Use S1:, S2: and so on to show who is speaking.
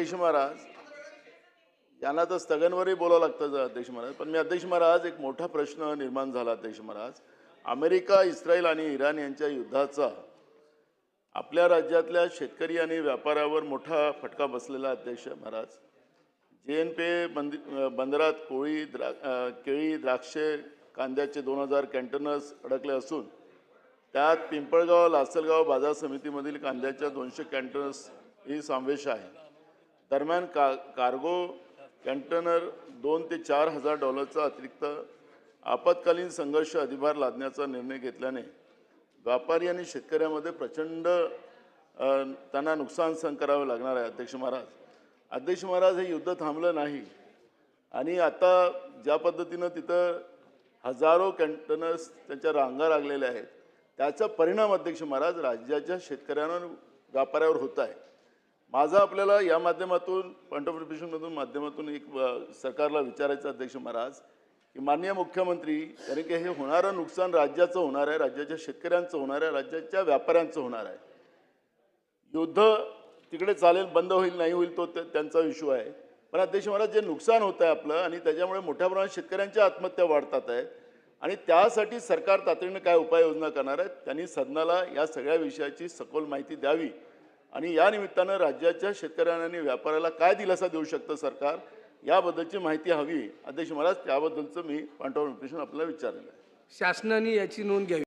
S1: अध्यक्ष महाराज, यांना तर स्थगनवरही बोलावं लागतं अध्यक्ष महाराज, पण मी अध्यक्ष महाराज एक मोठा प्रश्न निर्माण झाला अध्यक्ष महाराज. अमेरिका, इस्रायल आणि इराण यांच्या युद्धाचा आपल्या राज्यातल्या शेतकरी आणि व्यापाऱ्यावर मोठा फटका बसलेला अध्यक्ष महाराज. JNPA बंदरात केळी, द्राक्षे, कांद्याचे 2000 कंटेनर्स अडकले असून त्यात पिंपळगाव, लासलगाव बाजार समितीमधील कांद्याच्या 200 कंटेनर्स ही समावेश आहे. दरम्यान कार्गो कंटेनर $2,000 ते $4,000 अतिरिक्त आपत्कालीन संघर्ष अधिभार लादण्याचा निर्णय घेतल्याने व्यापारी आणि शेतकऱ्यांमध्ये प्रचंड त्यांना नुकसान सहन करावे लागणार आहे अध्यक्ष महाराज. अध्यक्ष महाराज, हे युद्ध थांबलं नाही आणि आता ज्या पद्धतीनं तिथं हजारो कंटेनर्स त्यांच्या रांगा लागलेल्या आहेत, त्याचा परिणाम अध्यक्ष महाराज राज्याच्या शेतकऱ्यांवर, व्यापाऱ्यावर होत आहे. माझा आपल्याला या माध्यमातून पॉईंट ऑफ रिप्रेझेंटेशनमधून माध्यमातून एक सरकारला विचारायचं अध्यक्ष महाराज की माननीय मुख्यमंत्री, कारण की हे होणारं नुकसान राज्याचं होणार आहे, राज्याच्या शेतकऱ्यांचं होणार आहे, राज्याच्या व्यापाऱ्यांचं होणार आहे. युद्ध तिकडे चालेल, बंद होईल नाही होईल तो त्यांचा इश्यू आहे, पण अध्यक्ष महाराज जे नुकसान होत आहे आपलं आणि त्याच्यामुळे मोठ्या प्रमाणात शेतकऱ्यांच्या आत्महत्या वाढतात आहेत आणि त्यासाठी सरकार तातडीनं काय उपाययोजना करणार आहेत, त्यांनी सदनाला या सगळ्या विषयाची सखोल माहिती द्यावी आणि या निमित्तानं राज्याच्या शेतकऱ्यांना आणि व्यापाऱ्याला काय दिलासा देऊ शकतं सरकार, याबद्दलची माहिती हवी अध्यक्ष महाराज. त्याबद्दलचं मी पॉईंट ऑफ रिप्रेझेंटेशन आपल्याला विचारलेलं आहे.
S2: शासनाने याची नोंद घ्यावी.